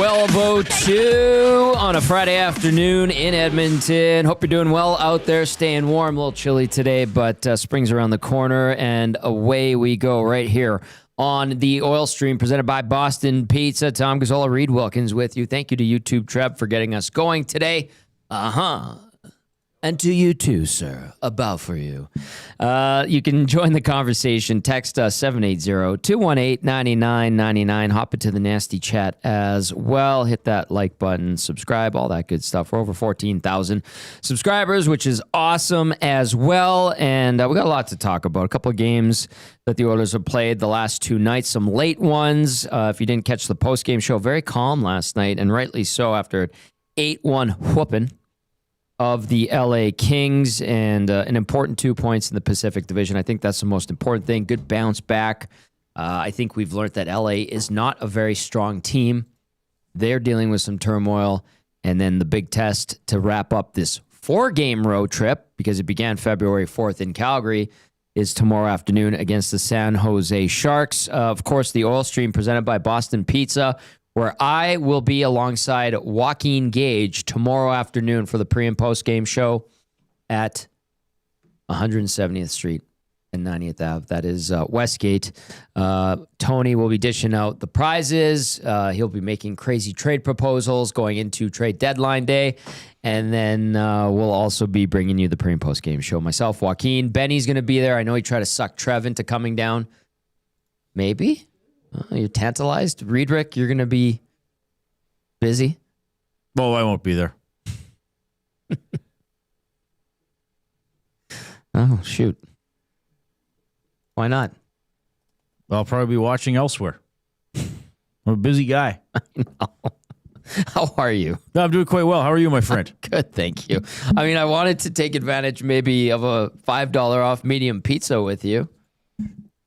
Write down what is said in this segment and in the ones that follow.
12:02 on a Friday afternoon in Edmonton. Hope you're doing well out there, staying warm. A little chilly today, but spring's around the corner, and away we go right here on the Oil Stream, presented by Boston Pizza. Tom Gazzola, Reed Wilkins with you. Thank you to YouTube Trev for getting us going today. And to you too, sir. A bow for you. You can join the conversation. Text us 780-218-9999. Hop into the nasty chat as well. Hit that like button, subscribe, all that good stuff. We're over 14,000 subscribers, which is awesome as well. And we got a lot to talk about. A couple of games that the Oilers have played the last two nights, some late ones. If you didn't catch the post-game show, very calm last night, and rightly so after an 8-1 whooping of the LA Kings, and an important 2 points in the Pacific Division. I think that's the most important thing. Good bounce back. I think we've learned that LA is not a very strong team. They're dealing with some turmoil. And then the big test to wrap up this 4-game road trip, because it began February 4th in Calgary, is tomorrow afternoon against the San Jose Sharks. Of course, the Oil Stream presented by Boston Pizza, where I will be alongside Joaquin Gage tomorrow afternoon for the pre- and post-game show at 170th Street and 90th Ave. That is Westgate. Tony will be dishing out the prizes. He'll be making crazy trade proposals going into trade deadline day. And then we'll also be bringing you the pre- and post-game show. Myself, Joaquin. Benny's going to be there. I know he tried to suck Trev into coming down. Maybe. You're tantalized? Riedrich, you're going to be busy? Well, I won't be there. Oh, shoot. Why not? I'll probably be watching elsewhere. I'm a busy guy. I know. How are you? No, I'm doing quite well. How are you, my friend? Good, thank you. I mean, I wanted to take advantage maybe of a $5 off medium pizza with you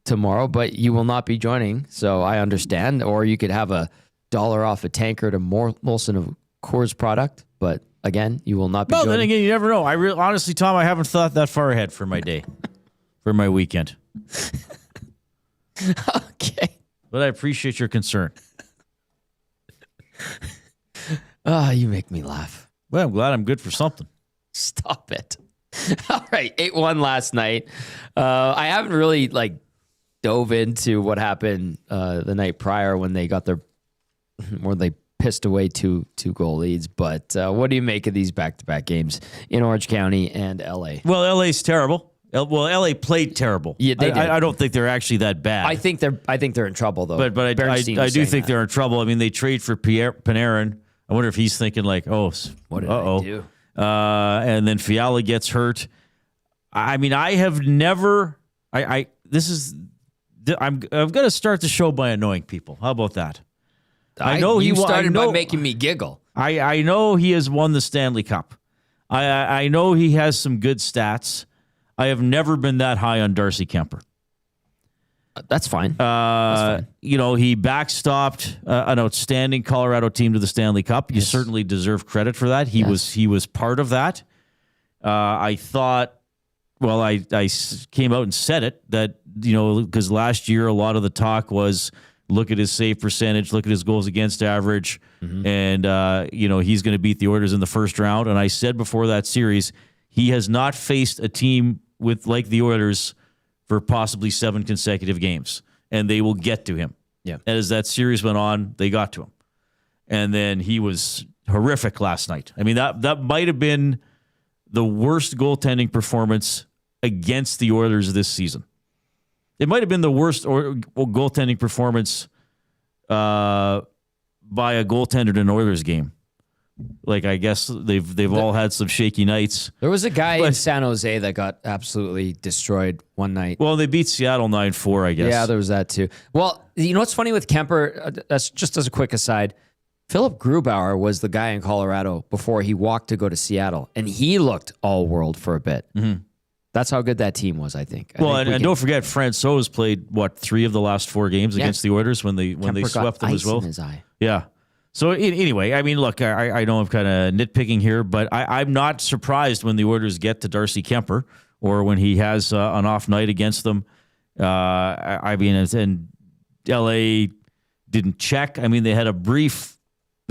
tomorrow, but you will not be joining, so I understand. Or you could have $1 off a tankard of Molson of Coors product, but again, you will not be joining. Then again, you never know. Honestly, Tom, I haven't thought that far ahead for my day, for my weekend. Okay. But I appreciate your concern. You make me laugh. Well, I'm glad I'm good for something. Stop it. All right, 8-1 last night. I haven't really, dove into what happened the night prior when they got they pissed away two goal leads. But what do you make of these back-to-back games in Orange County and LA? Well, LA's terrible. LA played terrible. Yeah, they did. I don't think they're actually that bad. I think they're in trouble though. But I do think they're in trouble. I mean, they trade for Panarin. I wonder if he's thinking what did I do? And then Fiala gets hurt. I mean, I have never. I'm going to start the show by annoying people. How about that? I know you started by making me giggle. I know he has won the Stanley Cup. I know he has some good stats. I have never been that high on Darcy Kemper. That's fine. He backstopped an outstanding Colorado team to the Stanley Cup. You certainly deserve credit for that. He was part of that. I thought. Well, I came out and said it that, because last year a lot of the talk was look at his save percentage, look at his goals against average, and, he's going to beat the Oilers in the first round. And I said before that series, he has not faced a team like the Oilers for possibly 7 consecutive games, and they will get to him. Yeah. As that series went on, they got to him. And then he was horrific last night. I mean, that might have been the worst goaltending performance against the Oilers this season. It might have been the worst goaltending performance by a goaltender in an Oilers game. I guess they've all had some shaky nights. There was a guy in San Jose that got absolutely destroyed one night. Well, they beat Seattle 9-4, I guess. Yeah, there was that too. Well, you know what's funny with Kemper? That's just as a quick aside. Philip Grubauer was the guy in Colorado before he walked to go to Seattle, and he looked all world for a bit. Mm-hmm. That's how good that team was, I think. And don't forget, Francouz played 3 of the last 4 games against the Oilers when they swept them as well. In his eye. Yeah. So anyway, I mean, look, I know I'm kind of nitpicking here, but I'm not surprised when the Oilers get to Darcy Kemper or when he has an off night against them. I mean, and LA didn't check. I mean, they had a brief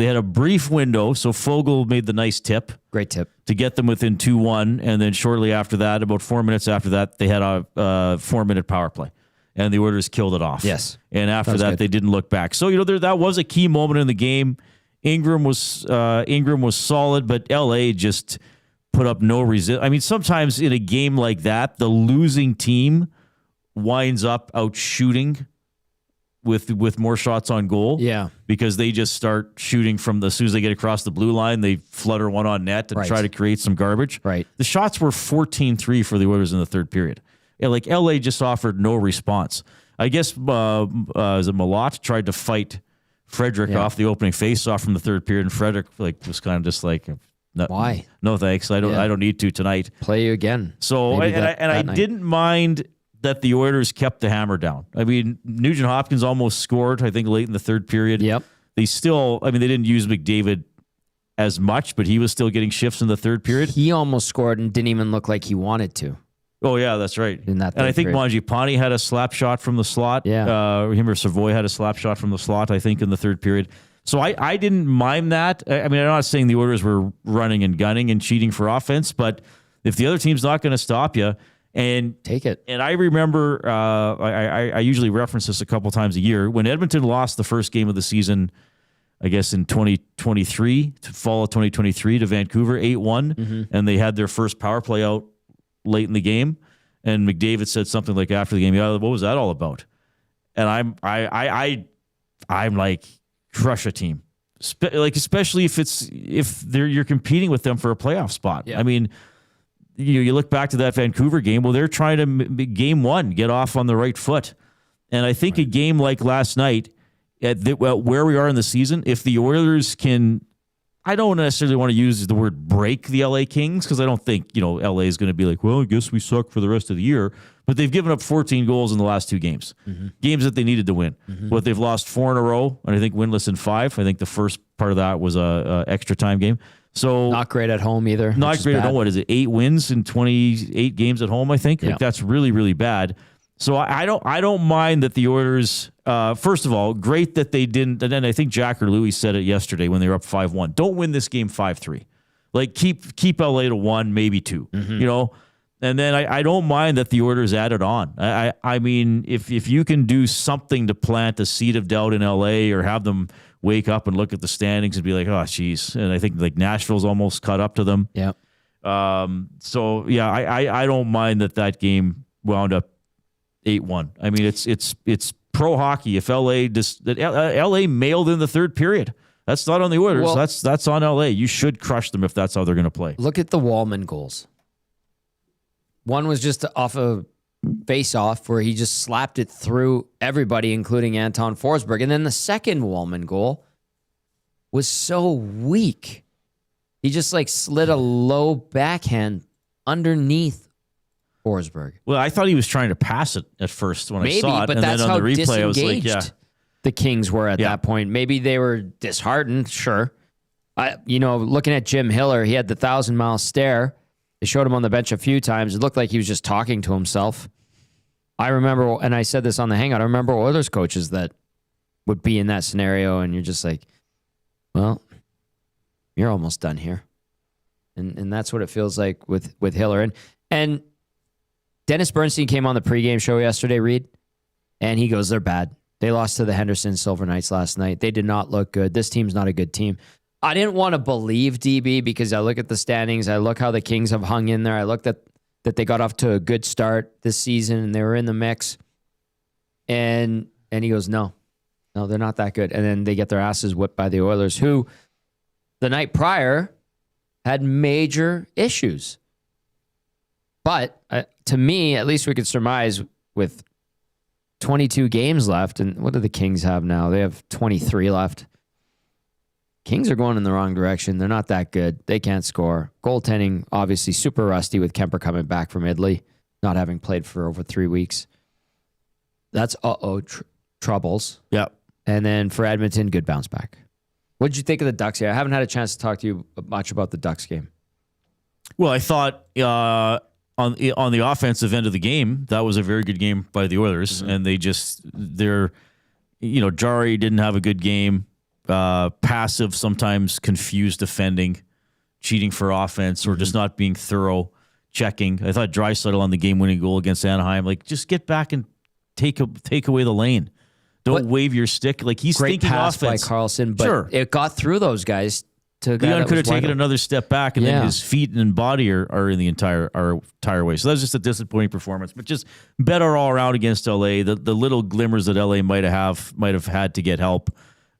They had a brief window, so Fogle made the nice tip. Great tip. To get them within 2-1, and then shortly after that, about 4 minutes after that, they had a 4-minute power play, and the Oilers killed it off. Yes. And after that, they didn't look back. So, that was a key moment in the game. Ingram was solid, but LA just put up no resistance. I mean, sometimes in a game like that, the losing team winds up out shooting with more shots on goal. Yeah. Because they just start shooting from as soon as they get across the blue line, they flutter one on net and try to create some garbage. Right. The shots were 14-3 for the Oilers in the third period. Yeah, like LA just offered no response. I guess Malott tried to fight Frederick off the opening faceoff from the third period, and Frederick was kind of just like, no, why? No thanks. I don't need to tonight. Play you again. So I didn't mind that the Oilers kept the hammer down. I mean, Nugent Hopkins almost scored, I think, late in the third period. Yep. They didn't use McDavid as much, but he was still getting shifts in the third period. He almost scored and didn't even look like he wanted to. Oh, yeah, that's right. In that and I think period. Mangiapane had a slap shot from the slot. Yeah. Him or Savoy had a slap shot from the slot, I think, in the third period. So I didn't mind that. I mean, I'm not saying the Oilers were running and gunning and cheating for offense, but if the other team's not going to stop you, and take it. And I remember, I usually reference this a couple times a year, when Edmonton lost the first game of the season, I guess in 2023, fall of 2023 to Vancouver, 8-1, and they had their first power play out late in the game, and McDavid said something like after the game, "Yeah, what was that all about?" And I'm like, crush a team, especially if you're competing with them for a playoff spot. Yeah. I mean, you look back to that Vancouver game. Well, they're trying to game one get off on the right foot, and I think a game like last night, where we are in the season, if the Oilers can. I don't necessarily want to use the word break the LA Kings, because I don't think, LA is going to be like, well, I guess we suck for the rest of the year. But they've given up 14 goals in the last two games, games that they needed to win. But they've lost 4 in a row, and I think winless in 5. I think the first part of that was a extra time game. So not great at home either. Not great at home. What is it? 8 wins in 28 games at home, I think. Yeah. Like, that's really, really bad. So I don't mind that the Oilers, first of all, great that they didn't, and then I think Jack or Louis said it yesterday when they were up 5-1. Don't win this game 5-3. Like, keep LA to 1, maybe 2, And then I don't mind that the Oilers added on. I mean, if you can do something to plant a seed of doubt in LA, or have them wake up and look at the standings and be like, oh, geez. And I think like Nashville's almost caught up to them. Yeah. So yeah, I don't mind that game wound up 8-1. I mean, it's pro hockey. If LA mailed in the third period, that's not on the Oilers. Well, that's on LA. You should crush them if that's how they're going to play. Look at the Wallman goals. One was just off a face-off where he just slapped it through everybody, including Anton Forsberg. And then the second Wallman goal was so weak. He just slid a low backhand underneath Forsberg. Well, I thought he was trying to pass it at first when I saw it, but and that's then on how the replay I was like, yeah. The Kings were at that point. Maybe they were disheartened, sure. Looking at Jim Hiller, he had the 1,000-mile stare. They showed him on the bench a few times. It looked like he was just talking to himself. I remember, and I said this on the Hangout, I remember Oilers coaches that would be in that scenario, and you're just like, well, you're almost done here. And that's what it feels like with Hiller. And Dennis Bernstein came on the pregame show yesterday, Reed, and he goes, they're bad. They lost to the Henderson Silver Knights last night. They did not look good. This team's not a good team. I didn't want to believe DB because I look at the standings. I look how the Kings have hung in there. I looked at that they got off to a good start this season and they were in the mix. And he goes, no, they're not that good. And then they get their asses whipped by the Oilers, who the night prior had major issues. But to me, at least we could surmise with 22 games left. And what do the Kings have now? They have 23 left. Kings are going in the wrong direction. They're not that good. They can't score. Goaltending, obviously, super rusty with Kemper coming back from Italy, not having played for over 3 weeks. That's troubles. Yep. And then for Edmonton, good bounce back. What did you think of the Ducks here? I haven't had a chance to talk to you much about the Ducks game. Well, I thought on the offensive end of the game, that was a very good game by the Oilers, and Jari didn't have a good game. passive, sometimes confused defending, cheating for offense, or just not being thorough checking. I thought Draisaitl on the game-winning goal against Anaheim, like, just get back and take away the lane. Don't wave your stick. Like, he's great thinking pass offense. by Carlson, but it got through those guys. Leon could have taken another step back, and then his feet and body are in the entire way. So that's just a disappointing performance, but just better all around against LA. The little glimmers that LA might have had to get help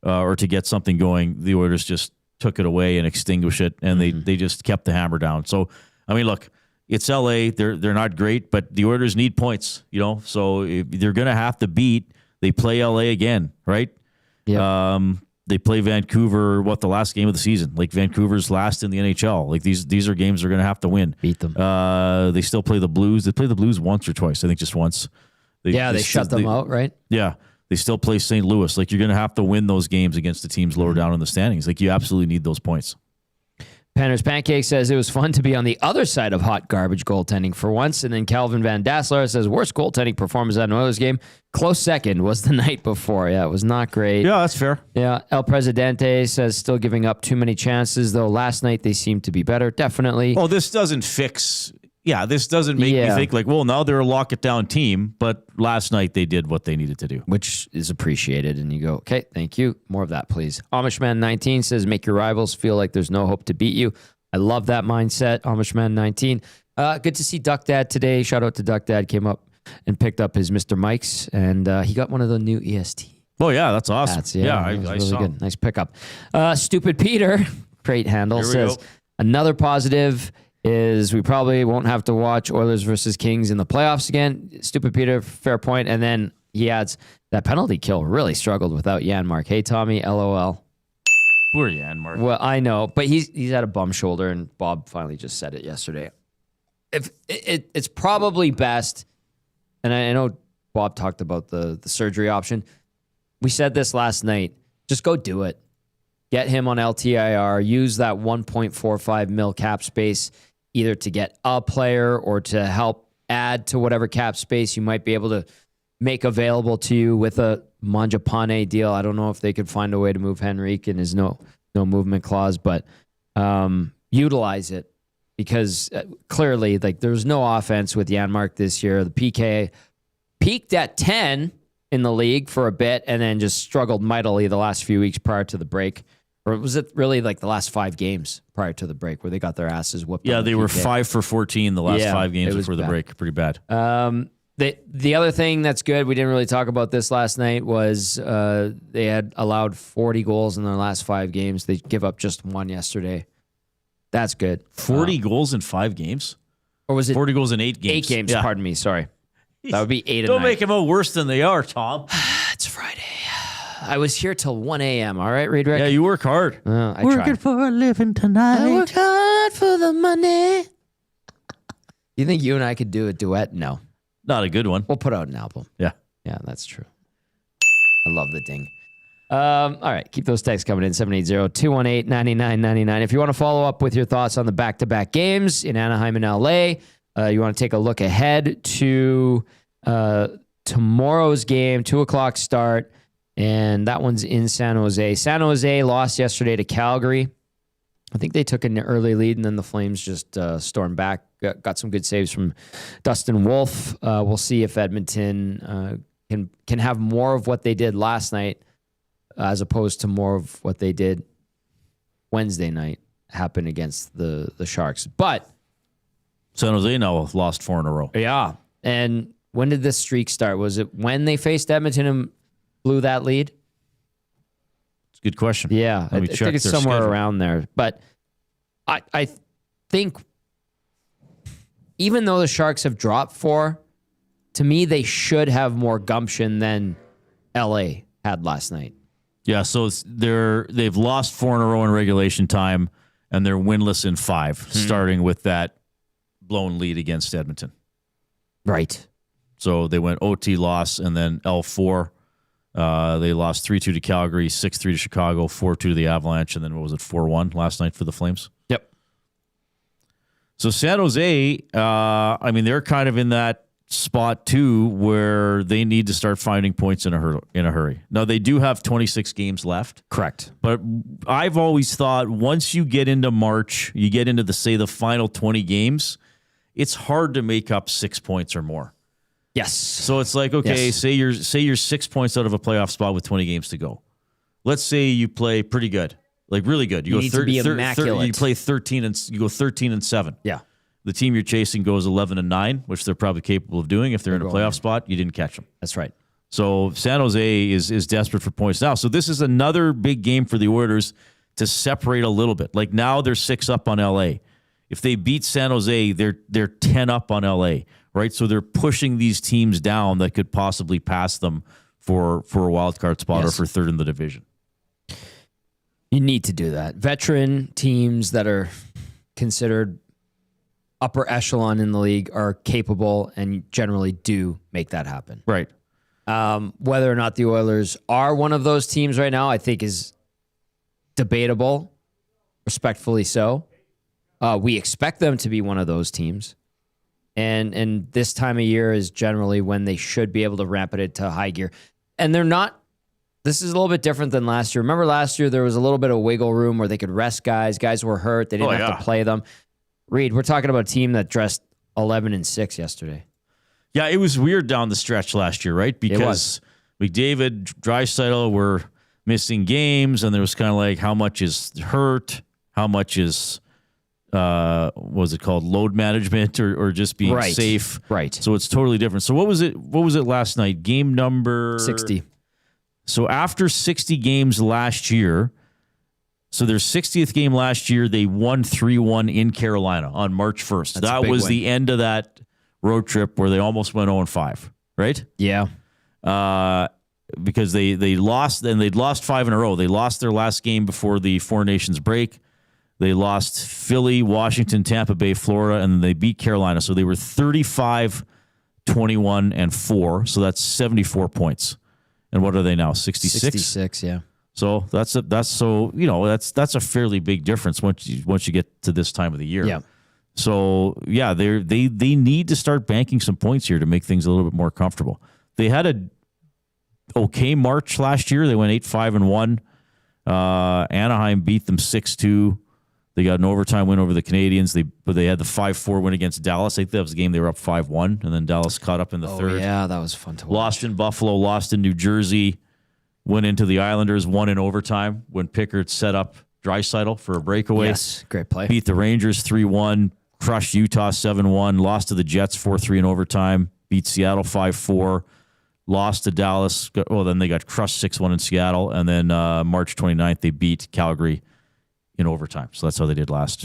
or to get something going, the Oilers just took it away and extinguished it, and they just kept the hammer down. So I mean, look, it's LA. They're not great, but the Oilers need points, So they're going to have to beat. They play LA again, right? Yeah. They play Vancouver, the last game of the season. Like, Vancouver's last in the NHL. Like, these are games they're going to have to win. Beat them. They still play the Blues. They play the Blues once or twice. I think just once. They shut them out, right? Yeah. They still play St. Louis. Like, you're going to have to win those games against the teams lower down in the standings. Like, you absolutely need those points. Penner's Pancake says it was fun to be on the other side of hot garbage goaltending for once. And then Calvin Van Dassler says worst goaltending performance at an Oilers game. Close second was the night before. Yeah, it was not great. Yeah, that's fair. Yeah, El Presidente says still giving up too many chances, though last night they seemed to be better. Definitely. Oh, this doesn't make me think like, well, now they're a lock-it-down team, but last night they did what they needed to do. Which is appreciated, and you go, okay, thank you. More of that, please. Amishman19 says, make your rivals feel like there's no hope to beat you. I love that mindset, Amishman19. Good to see Duck Dad today. Shout out to Duck Dad. Came up and picked up his Mr. Mike's, and he got one of the new EST. Oh, yeah, that's awesome. I really saw. Good. Nice pickup. Stupid Peter, great handle, says, another positive is we probably won't have to watch Oilers versus Kings in the playoffs again. Stupid Peter, fair point. And then he adds, that penalty kill really struggled without Janmark. Hey, Tommy, LOL. Poor Janmark. Well, I know, but he's had a bum shoulder, and Bob finally just said it yesterday. If it's probably best, and I know Bob talked about the surgery option. We said this last night. Just go do it. Get him on LTIR. Use that 1.45 mil cap space either to get a player or to help add to whatever cap space you might be able to make available to you with a Mangiapane deal. I don't know if they could find a way to move Henrique and his no movement clause, but utilize it because clearly, like, there was no offense with Janmark this year. The PK peaked at 10 in the league for a bit and then just struggled mightily the last few weeks prior to the break. Or was it really like the last 5 games prior to the break where they got their asses whooped? Yeah, they were 5 for 14 the last 5 games before the break. Pretty bad. The other thing that's good, we didn't really talk about this last night, was they had allowed 40 goals in their last 5 games. They give up just 1 yesterday. That's good. 40 goals in 5 games? Or was it 40 goals in 8 games? 8 games, pardon me, sorry. That would be 8 a night. Don't make them out worse than they are, Tom. It's Friday. I was here till 1 a.m. All right, Reed Rick? Yeah, you work hard. I Working tried. for a living tonight. I work hard for the money. You think you and I could do a duet? No. Not a good one. We'll put out an album. Yeah. Yeah, that's true. I love the ding. All right, keep those texts coming in, 780-218-9999. If you want to follow up with your thoughts on the back-to-back games in Anaheim and LA, you want to take a look ahead to tomorrow's game, 2 o'clock start, and that one's in San Jose. San Jose lost yesterday to Calgary. I think they took an early lead, and then the Flames just stormed back. Got some good saves from Dustin Wolf. We'll see if Edmonton can have more of what they did last night as opposed to more of what they did Wednesday night happen against the Sharks. But San Jose now lost 4 in a row. Yeah. And when did this streak start? Was it when they faced Edmonton and blew that lead? It's a good question. Yeah. I think it's somewhere schedule around there. But I think even though the Sharks have dropped 4, to me, they should have more gumption than LA had last night. Yeah, so they've lost 4 in a row in regulation time, and they're winless in 5, starting with that blown lead against Edmonton. Right. So they went OT loss, and then L4. They lost 3-2 to Calgary, 6-3 to Chicago, 4-2 to the Avalanche, and then what was it, 4-1 last night for the Flames? Yep. So San Jose, they're kind of in that spot too where they need to start finding points in a hurry. Now they do have 26 games left. Correct. But I've always thought once you get into March, you get into the final 20 games, it's hard to make up 6 points or more. Yes. So it's like, okay, Yes. say you're 6 points out of a playoff spot with 20 games to go. Let's say you play pretty good, like really good. You need to be immaculate. You play 13 and you go 13-7. Yeah. The team you're chasing goes 11-9, which they're probably capable of doing if they're in a playoff spot. You didn't catch them. That's right. So San Jose is desperate for points now. So this is another big game for the Oilers to separate a little bit. Like now they're 6 up on LA. If they beat San Jose, they're 10 up on LA, right? So they're pushing these teams down that could possibly pass them for a wild card spot or for third in the division. You need to do that. Veteran teams that are considered upper echelon in the league are capable and generally do make that happen. Right. Whether or not the Oilers are one of those teams right now, I think is debatable, respectfully so. We expect them to be one of those teams. And this time of year is generally when they should be able to ramp it into high gear. And they're not. This is a little bit different than last year. Remember last year there was a little bit of wiggle room where they could rest guys. Guys were hurt. They didn't have to play them. Reed, we're talking about a team that dressed 11-6 yesterday. Yeah, it was weird down the stretch last year, right? Because McDavid, Draisaitl were missing games, and there was kind of like how much is hurt, how much is what was it called, load management or just being safe. Right. So it's totally different. So what was it last night? Game number 60. So after 60 games last year, so their 60th game last year, they won 3-1 in Carolina on March 1st. That was the end of that road trip where they almost went 0-5, right? Yeah. Because they lost, and they'd lost 5 in a row. They lost their last game before the Four Nations break. They lost Philly, Washington, Tampa Bay, Florida, and they beat Carolina. So they were 35-21-4. So that's 74 points. And what are they now? 66? 66, yeah. So that's a fairly big difference once you get to this time of the year. Yeah. So yeah, they need to start banking some points here to make things a little bit more comfortable. They had a okay March last year. They went 8-5-1. Anaheim beat them 6-2. They got an overtime win over the Canadians. But they had the 5-4 win against Dallas. I think that was the game they were up 5-1, and then Dallas caught up in the third. Yeah, that was fun to watch. Lost in Buffalo, lost in New Jersey. Went into the Islanders, won in overtime when Pickard set up Draisaitl for a breakaway. Yes, great play. Beat the Rangers 3-1, crushed Utah 7-1, lost to the Jets 4-3 in overtime, beat Seattle 5-4, lost to Dallas. Then they got crushed 6-1 in Seattle, and then March 29th they beat Calgary in overtime. So that's how they did last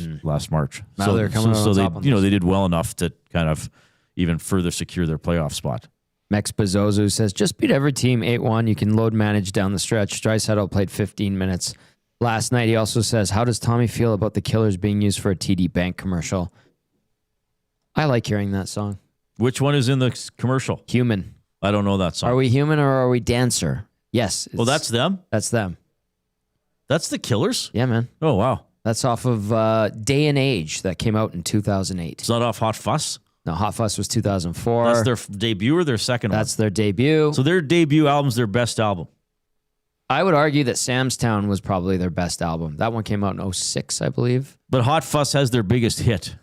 March. Now they're coming on top on this. They did well enough to kind of even further secure their playoff spot. Mex Bezozu says, just beat every team 8-1. You can load manage down the stretch. Draisaitl played 15 minutes last night. He also says, how does Tommy feel about the Killers being used for a TD Bank commercial? I like hearing that song. Which one is in the commercial? Human. I don't know that song. Are we human or are we dancer? Yes. Well, that's them? That's them. That's the Killers? Yeah, man. Oh, wow. That's off of Day and Age that came out in 2008. It's not off Hot Fuss? No, Hot Fuss was 2004. That's their debut or their second one? That's their debut. So their debut album's their best album. I would argue that Sam's Town was probably their best album. That one came out in 2006, I believe. But Hot Fuss has their biggest hit.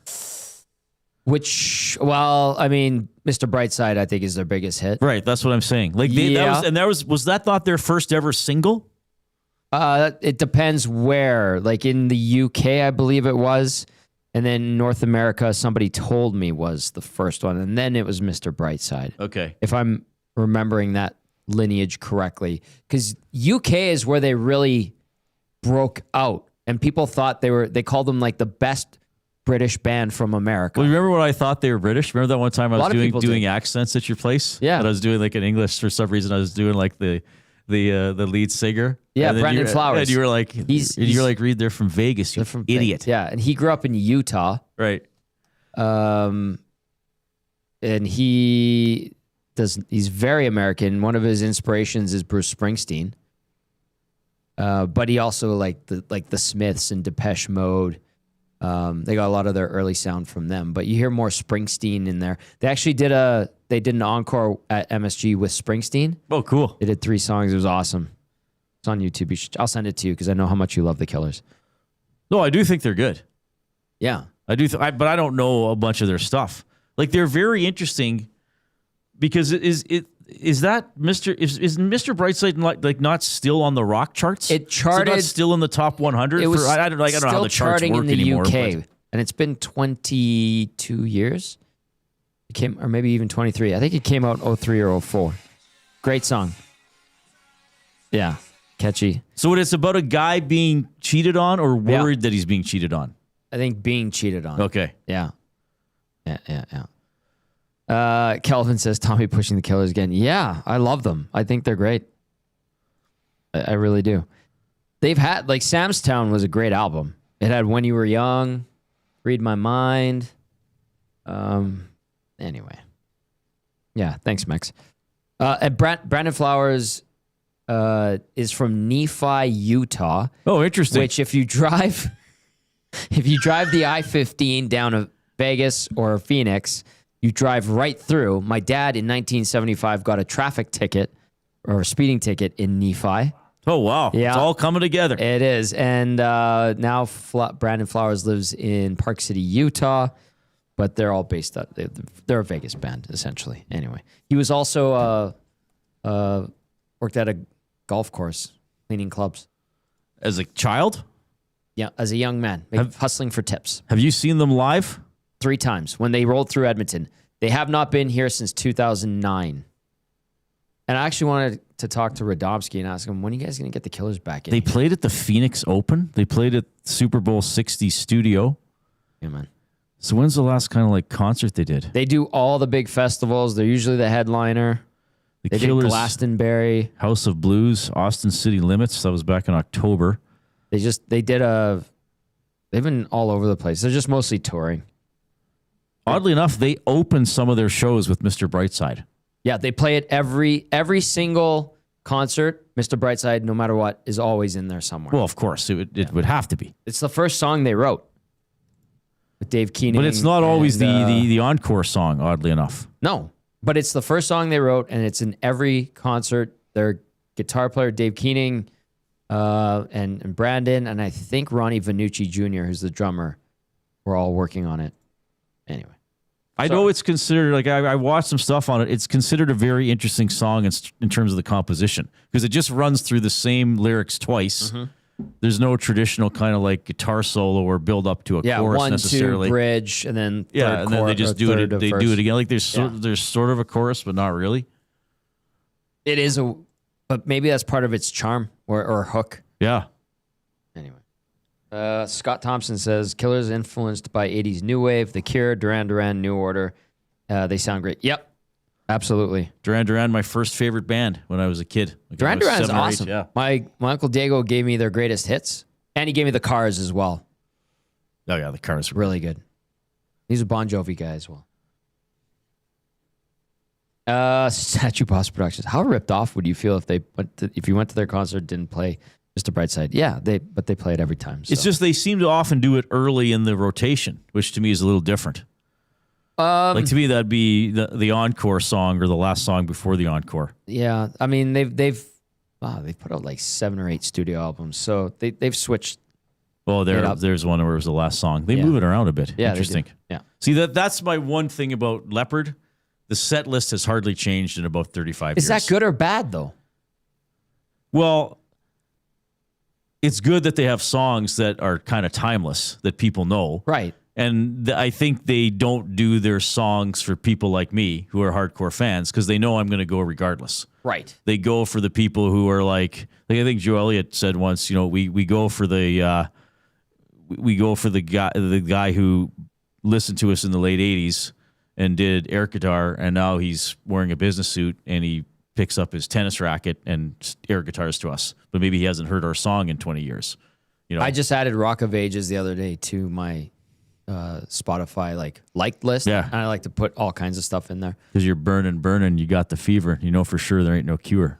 Which, well, I mean, Mr. Brightside, I think, is their biggest hit. Right, that's what I'm saying. Like, was that not their first ever single? It depends where. Like in the UK, I believe it was. And then North America, somebody told me was the first one. And then it was Mr. Brightside. Okay. If I'm remembering that lineage correctly. Because UK is where they really broke out. And people thought they called them like the best British band from America. Well, you remember when I thought they were British? Remember that one time I was doing accents at your place? Yeah. And I was doing like in English for some reason. I was doing like the lead singer. Yeah, Brendan Flowers. And you were like, Reed, they're from Vegas, you from idiot. Vegas. Yeah, and he grew up in Utah. Right. And he's very American. One of his inspirations is Bruce Springsteen. But he also like the Smiths and Depeche Mode. They got a lot of their early sound from them, but you hear more Springsteen in there. They actually did they did an encore at MSG with Springsteen. Oh, cool. They did 3 songs. It was awesome. It's on YouTube. I'll send it to you because I know how much you love the Killers. No, I do think they're good. Yeah. I do, but I don't know a bunch of their stuff. Like, they're very interesting because is that Mr. Is Mr. Brightside like not still on the rock charts? It charted. Not still in the top 100. It was I don't know how the charts charting work in the anymore. UK, but- and it's been 22 years. It came, or maybe even 23. I think it came out 03 or 04. Great song. Yeah, catchy. So it's about a guy being cheated on or worried that he's being cheated on? I think being cheated on. Okay. Yeah. Kelvin says Tommy pushing the Killers again. Yeah, I love them. I think they're great. I really do. They've had, like, Sam's Town was a great album. It had When You Were Young, Read My Mind. Anyway. Yeah, thanks, Max. Brandon Flowers is from Nephi, Utah. Oh, interesting. Which, if you drive the I-15 down to Vegas or Phoenix, you drive right through. My dad in 1975 got a traffic ticket or a speeding ticket in Nephi. Oh, wow. Yeah. It's all coming together. It is. And now Brandon Flowers lives in Park City, Utah, but they're all based out. They're a Vegas band, essentially. Anyway, he was also worked at a golf course cleaning clubs. As a child? Yeah, as a young man, hustling for tips. Have you seen them live? 3 times when they rolled through Edmonton. They have not been here since 2009. And I actually wanted to talk to Radomski and ask him, when are you guys going to get the Killers back in? They played at the Phoenix Open. They played at Super Bowl 60 Studio. Yeah, man. So when's the last kind of like concert they did? They do all the big festivals. They're usually the headliner. The They did Glastonbury. House of Blues, Austin City Limits. That was back in October. They've been all over the place. They're just mostly touring. Oddly enough, they opened some of their shows with Mr. Brightside. Yeah, they play it every single concert. Mr. Brightside, no matter what, is always in there somewhere. Well, of course, it would have to be. It's the first song they wrote with Dave Keenan. But it's not always the encore song, oddly enough. No, but it's the first song they wrote, and it's in every concert. Their guitar player, Dave Keenan, and Brandon, and I think Ronnie Vanucci Jr., who's the drummer, were all working on it. Anyway. I know it's considered, like, I watched some stuff on it. It's considered a very interesting song in terms of the composition because it just runs through the same lyrics twice. Mm-hmm. There's no traditional kind of like guitar solo or build up to a chorus 1, necessarily. 2, bridge, and then and then they just do it. They do it again. Like there's sort of a chorus, but not really. It is but maybe that's part of its charm or hook. Yeah. Anyway. Scott Thompson says, Killers influenced by 80s New Wave, The Cure, Duran Duran, New Order. They sound great. Yep. Absolutely. Duran Duran, my first favorite band when I was a kid. Like Duran Duran's 7 or 8, awesome. yeah. My Uncle Diego gave me their greatest hits, and he gave me the Cars as well. Oh, yeah, the Cars. Really good. He's a Bon Jovi guy as well. Statue Boss Productions. How ripped off would you feel if you went to their concert and didn't play Mr. Brightside? Yeah, but they play it every time. So. It's just they seem to often do it early in the rotation, which to me is a little different. Like to me, that'd be the encore song or the last song before the encore. Yeah, I mean they've put out like 7 or 8 studio albums, so they've switched. Oh, there's one where it was the last song. They move it around a bit. Yeah, interesting. Yeah. See that's my one thing about Leopard. The set list has hardly changed in about 35 years. Is that good or bad though? Well, it's good that they have songs that are kind of timeless that people know. Right. And I think they don't do their songs for people like me who are hardcore fans because they know I'm going to go regardless. Right. They go for the people who are like I think Joe Elliott said once, we go for the guy who listened to us in the late 80s and did air guitar, and now he's wearing a business suit and he picks up his tennis racket and air guitars to us. But maybe he hasn't heard our song in 20 years. I just added Rock of Ages the other day to my Spotify liked list. Yeah. And I like to put all kinds of stuff in there. Because you're burning, you got the fever. You know for sure there ain't no cure.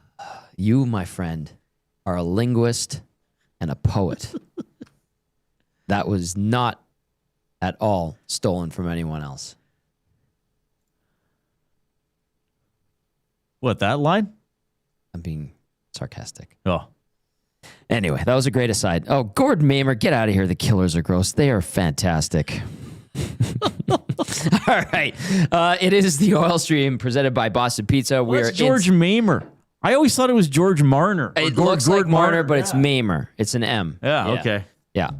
You, my friend, are a linguist and a poet. That was not at all stolen from anyone else. What, that line? I'm being sarcastic. Oh. Anyway, that was a great aside. Oh, Gordon Mamer, get out of here. The Killers are gross. They are fantastic. All right. It is the Oil Stream presented by Boston Pizza. We're George Mamer. I always thought it was George Marner. It looks like Marner, but it's Mamer. It's an M. Yeah, okay. Yeah.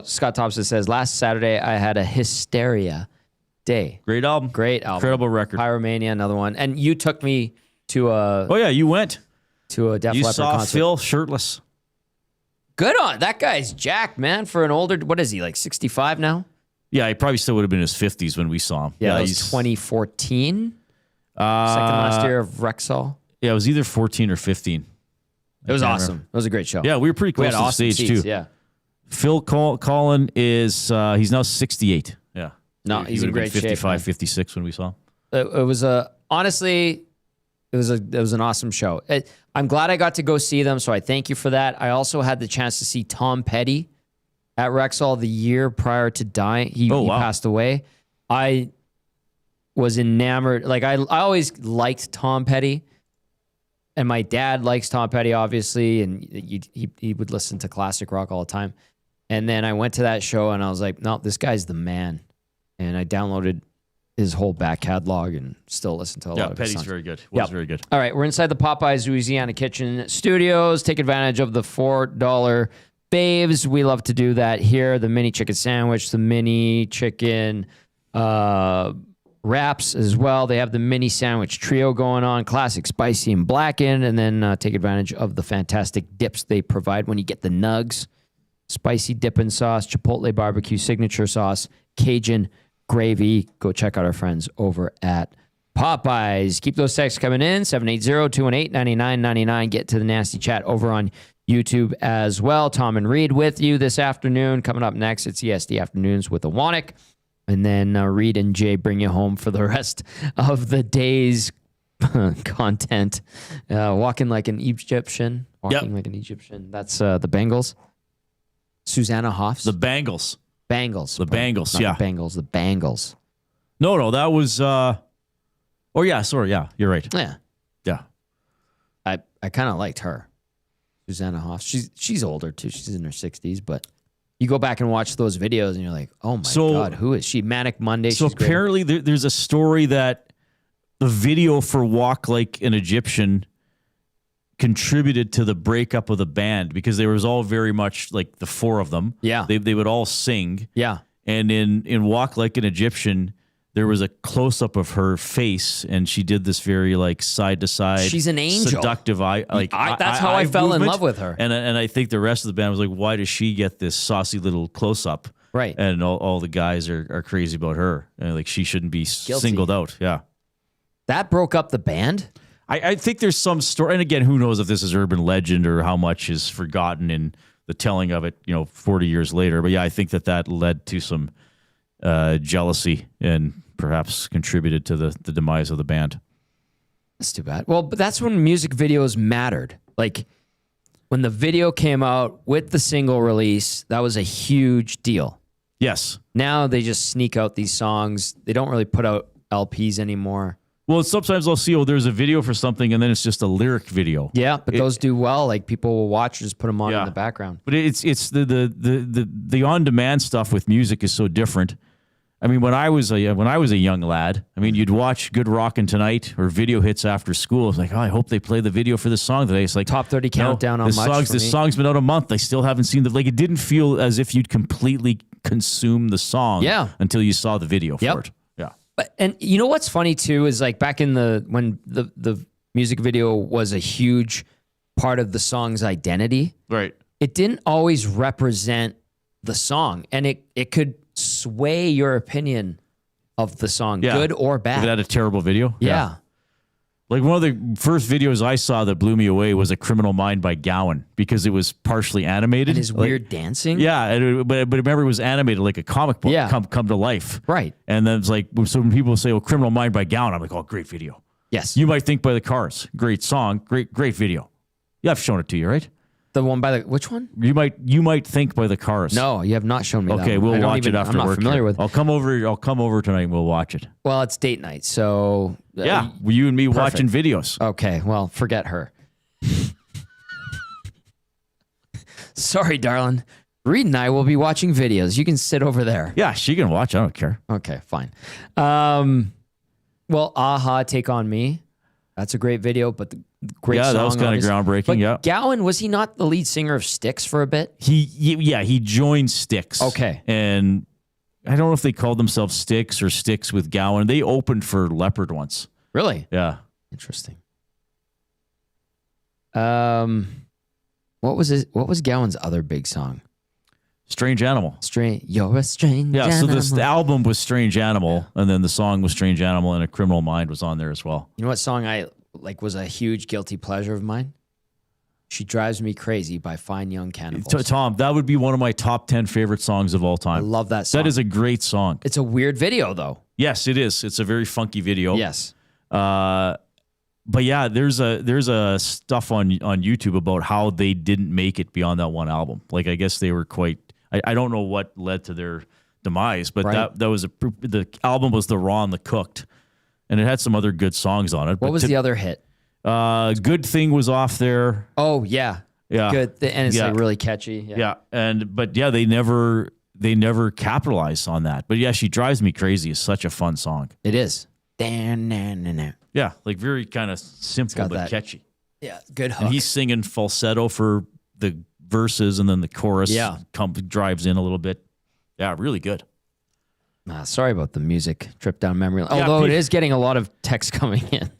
Scott Thompson says, last Saturday I had a hysteria day. Great album. Great album. Incredible record. Pyromania, another one. And you took me to a... Oh, yeah, you went. To a Def You Leppard saw concert. Phil shirtless. Good on. That guy's jacked, man, for an older... What is he, like 65 now? Yeah, he probably still would have been in his 50s when we saw him. Yeah, that was 2014. Second last year of Rexall. Yeah, it was either 14 or 15. It was awesome. Remember. It was a great show. Yeah, we were pretty close we had to the awesome stage, seats, too. Yeah. Phil Collin is, he's now 68. Yeah. No, he's in great 55, shape. 56 when we saw him. It was honestly, it was an awesome show. I'm glad I got to go see them, so I thank you for that. I also had the chance to see Tom Petty at Rexall the year prior to dying. He passed away. I was enamored. Like I always liked Tom Petty, and my dad likes Tom Petty, obviously, and he would listen to classic rock all the time. And then I went to that show, and I was like, no, this guy's the man. And I downloaded his whole back catalog and still listen to a lot of his songs. Petty's very good. Was very good. All right, we're inside the Popeyes Louisiana Kitchen Studios. Take advantage of the $4 faves. We love to do that here. The mini chicken sandwich, the mini chicken wraps as well. They have the mini sandwich trio going on, classic, spicy, and blackened. And then take advantage of the fantastic dips they provide when you get the nugs. Spicy dipping sauce, Chipotle barbecue signature sauce, Cajun gravy. Go check out our friends over at Popeyes. Keep those texts coming in, 780-218-9999. Get to the nasty chat over on YouTube as well. Tom and Reed with you this afternoon. Coming up next, it's ESD Afternoons with Awanik. And then Reed and Jay bring you home for the rest of the day's content. Walking like an Egyptian. Like an Egyptian. That's the Bengals. Susanna Hoffs. The Bengals. Bengals. The Bengals, yeah. The Bengals. The Bengals. No, that was... Oh, yeah, sorry, yeah, you're right. Yeah. Yeah. I kind of liked her. Susanna Hoffs. She's older, too. She's in her 60s, but you go back and watch those videos, and you're like, oh, my God, who is she? Manic Monday. So apparently there's a story that the video for Walk Like an Egyptian contributed to the breakup of the band because there was all very much like the four of them. Yeah. They would all sing. Yeah. And in Walk Like an Egyptian, there was a close-up of her face, and she did this very like side-to-side. She's an angel. Seductive eye. That's how I fell in love with her. And I think the rest of the band was like, why does she get this saucy little close-up? Right. And all the guys are crazy about her. And like she shouldn't be singled out. Yeah. That broke up the band? I think there's some story, and again, who knows if this is urban legend or how much is forgotten in the telling of it, 40 years later. But yeah, I think that led to some jealousy and perhaps contributed to the demise of the band. That's too bad. Well, but that's when music videos mattered. Like when the video came out with the single release, that was a huge deal. Yes. Now they just sneak out these songs. They don't really put out LPs anymore. Well, sometimes I'll see, there's a video for something, and then it's just a lyric video. Yeah, but those do well. Like people will watch or just put them on in the background. But it's the on-demand stuff with music is so different. I mean, when I was a young lad, you'd watch Good Rockin' Tonight or video hits after school. It's like, I hope they play the video for this song today. It's like top 30 countdown on much. This song's been out a month. I still haven't seen it didn't feel as if you'd completely consumed the song until you saw the video for it. Yeah. And you know what's funny too is like back in when the music video was a huge part of the song's identity. Right. It didn't always represent the song, and it could sway your opinion of the song, good or bad. If it had a terrible video. Yeah. Like one of the first videos I saw that blew me away was A Criminal Mind by Gowan because it was partially animated. And his weird dancing? Yeah, but remember it was animated like a comic book come to life. Right. And then it's like, so when people say, Criminal Mind by Gowan, I'm like, oh, great video. Yes. You might think by the Cars, great song, great video. Yeah, I've shown it to you, right? The one by the which one? You might think by the Cars. No, you have not shown me that. Okay, one. we'll watch it after I'm not work. familiar here. with. I'll come over tonight and we'll watch it. Well, it's date night, so Yeah, you and me watching videos. Okay, well, forget her. Sorry, darling. Reed and I will be watching videos. You can sit over there. Yeah, she can watch. I don't care. Okay, fine. Well, Aha, Take On Me. That's a great video, but the great song. Yeah, that was kind of groundbreaking. But yeah. Gowan, was he not the lead singer of Styx for a bit? He joined Styx. Okay. And I don't know if they called themselves Styx or Styx with Gowan. They opened for Leopard once. Really? Yeah. Interesting. What was Gowan's other big song? Strange Animal. You're a strange animal. So the album was Strange Animal, and then the song was Strange Animal, and A Criminal Mind was on there as well. You know what song I like was a huge guilty pleasure of mine? She Drives Me Crazy by Fine Young Cannibals. Tom, that would be one of my top 10 favorite songs of all time. I love that song. That is a great song. It's a weird video, though. Yes, it is. It's a very funky video. Yes. But yeah, there's a stuff on YouTube about how they didn't make it beyond that one album. Like, I guess they were quite. I don't know what led to their demise, but right. that was the album was The Raw and the Cooked, and it had some other good songs on it. What was the other hit? Good Thing was off there. Oh yeah, yeah, good, and it's like really catchy. Yeah, they never capitalized on that. But yeah, She Drives Me Crazy is such a fun song. It is. Yeah, like very kind of simple but catchy. Yeah, good hook. And he's singing falsetto for the verses, and then the chorus drives in a little bit. Yeah, really good. Sorry about the music trip down memory lane. Although it is getting a lot of text coming in,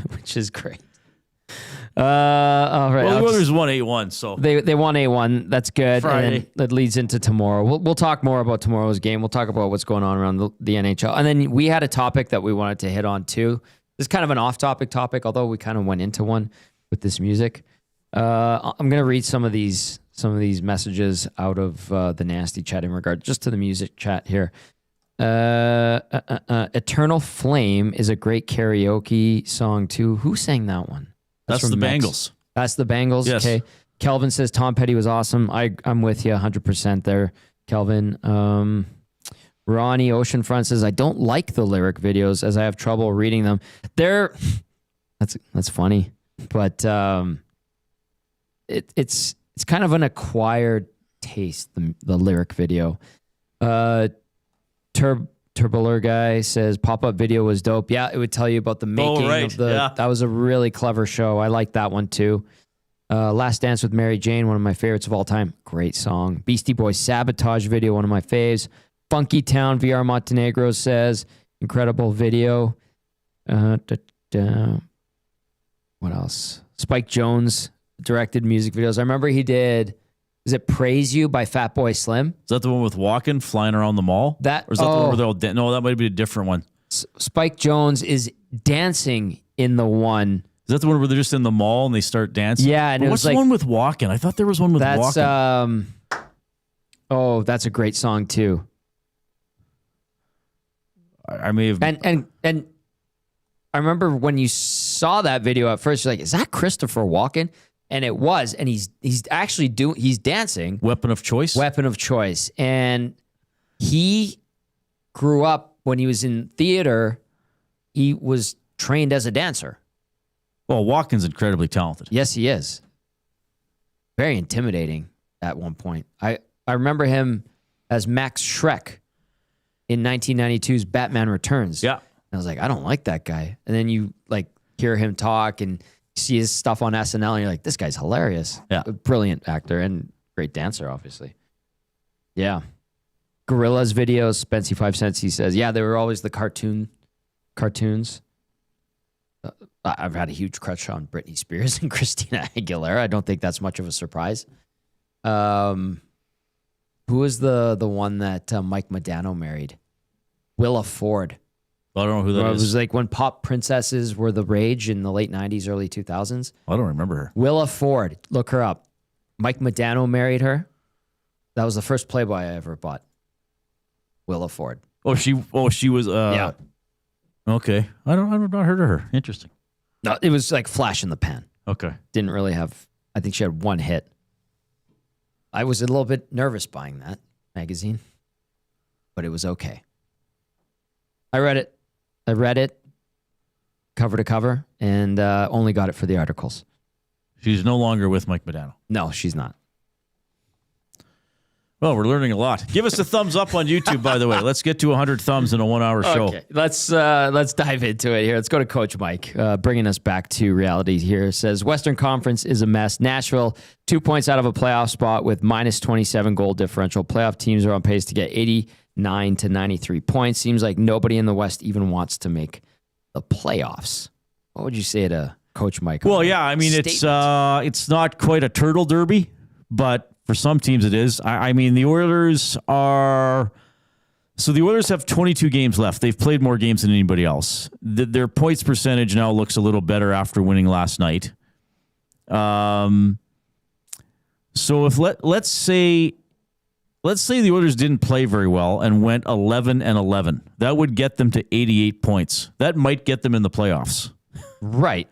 which is great. All right. Well, the Oilers won 8-1, so they won 8-1. That's good. Friday. And that leads into tomorrow. We'll talk more about tomorrow's game. We'll talk about what's going on around the NHL. And then we had a topic that we wanted to hit on too. This is kind of an off-topic topic, although we kind of went into one with this music. I'm going to read some of these messages out of the nasty chat in regard just to the music chat here. Eternal Flame is a great karaoke song too. Who sang that one? That's the Bengals. That's the Bengals. Yes. Okay. Kelvin says Tom Petty was awesome. I'm with you 100% there, Kelvin. Ronnie Oceanfront says I don't like the lyric videos as I have trouble reading them. That's funny, but it's kind of an acquired taste, the lyric video. Turbular guy says pop-up video was dope. Yeah, it would tell you about the making of the. Yeah. That was a really clever show. I like that one too. Last Dance with Mary Jane, one of my favorites of all time. Great song. Beastie Boys Sabotage video, one of my faves. Funky Town VR Montenegro says incredible video. What else? Spike Jonze directed music videos. I remember he did. Is it Praise You by Fatboy Slim? Is that the one with Walken flying around the mall? Or is that the one where they're all no, that might be a different one. Spike Jonze is dancing in the one. Is that the one where they're just in the mall and they start dancing? Yeah, and what's the one with Walken? I thought there was one with Walken. That's a great song too. I may have and I remember when you saw that video at first, you're like, is that Christopher Walken? And it was, and he's actually he's dancing. Weapon of Choice? Weapon of Choice. And he grew up when he was in theater, he was trained as a dancer. Well, Walken's incredibly talented. Yes, he is. Very intimidating at one point. I remember him as Max Schreck in 1992's Batman Returns. Yeah. And I was like, I don't like that guy. And then you like hear him talk and see his stuff on SNL, and you're like, this guy's hilarious. Yeah. A brilliant actor and great dancer, obviously. Yeah. Gorillaz videos, Spency 5 cents, he says, yeah, they were always the cartoons. I've had a huge crush on Britney Spears and Christina Aguilera. I don't think that's much of a surprise. Who was the one that Mike Modano married? Willa Ford. I don't know who that is. It was like when pop princesses were the rage in the late 90s, early 2000s. I don't remember her. Willa Ford. Look her up. Mike Modano married her. That was the first Playboy I ever bought. Willa Ford. She was yeah. Okay. I've not heard of her. Interesting. No, it was like flash in the pan. Okay. Didn't really have, I think she had one hit. I was a little bit nervous buying that magazine, but it was okay. I read it cover to cover, and only got it for the articles. She's no longer with Mike Modano. No, she's not. Well, we're learning a lot. Give us a thumbs up on YouTube, by the way. Let's get to 100 thumbs in a 1-hour show. Okay, let's dive into it here. Let's go to Coach Mike, bringing us back to reality here. It says, Western Conference is a mess. Nashville, 2 points out of a playoff spot with minus 27 goal differential. Playoff teams are on pace to get 89 to 93 points. Seems like nobody in the West even wants to make the playoffs. What would you say to Coach Mike? Well, yeah, I mean, it's not quite a turtle derby, but for some teams it is. I mean, the Oilers are... So the Oilers have 22 games left. They've played more games than anybody else. Their points percentage now looks a little better after winning last night. So if let's say the Oilers didn't play very well and went 11-11, that would get them to 88 points. That might get them in the playoffs. Right.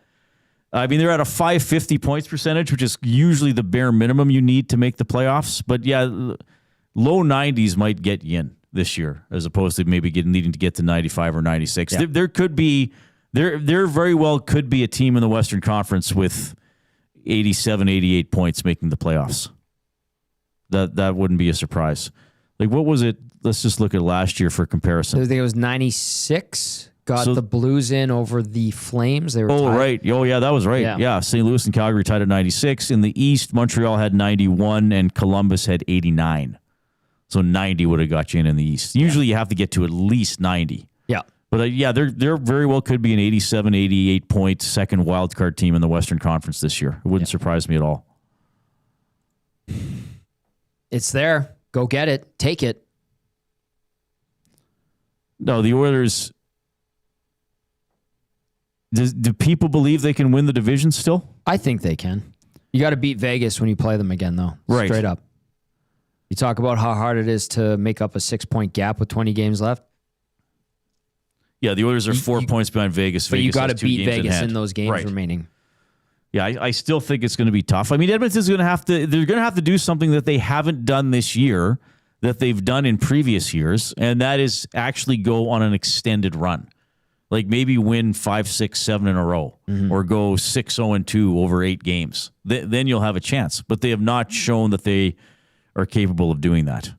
I mean, they're at a .550 points percentage, which is usually the bare minimum you need to make the playoffs. But yeah, low 90s might get you in this year, as opposed to maybe needing to get to 95 or 96. Yeah. There very well could be a team in the Western Conference with 87, 88 points making the playoffs. That wouldn't be a surprise. Like, what was it? Let's just look at last year for comparison. I think it was 96. Got the Blues in over the Flames. They were tied. Right. Oh, yeah, that was right. Yeah. St. Louis and Calgary tied at 96. In the East, Montreal had 91 and Columbus had 89. So 90 would have got you in the East. Usually you have to get to at least 90. Yeah. But there very well could be an 87, 88 point second wildcard team in the Western Conference this year. It wouldn't surprise me at all. It's there. Go get it. Take it. No, the Oilers... Do people believe they can win the division still? I think they can. You got to beat Vegas when you play them again, though. Right. Straight up. You talk about how hard it is to make up a 6-point gap with 20 games left. Yeah, the Oilers are 4 points behind Vegas. But you got to beat Vegas in those games remaining. Yeah, I still think it's going to be tough. I mean, Edmonton's going to have to. They're going to have to do something that they haven't done this year, that they've done in previous years, and that is actually go on an extended run. Like maybe win 5, 6, 7 in a row, or go 6-0-2 over 8 games. Then you'll have a chance. But they have not shown that they are capable of doing that. I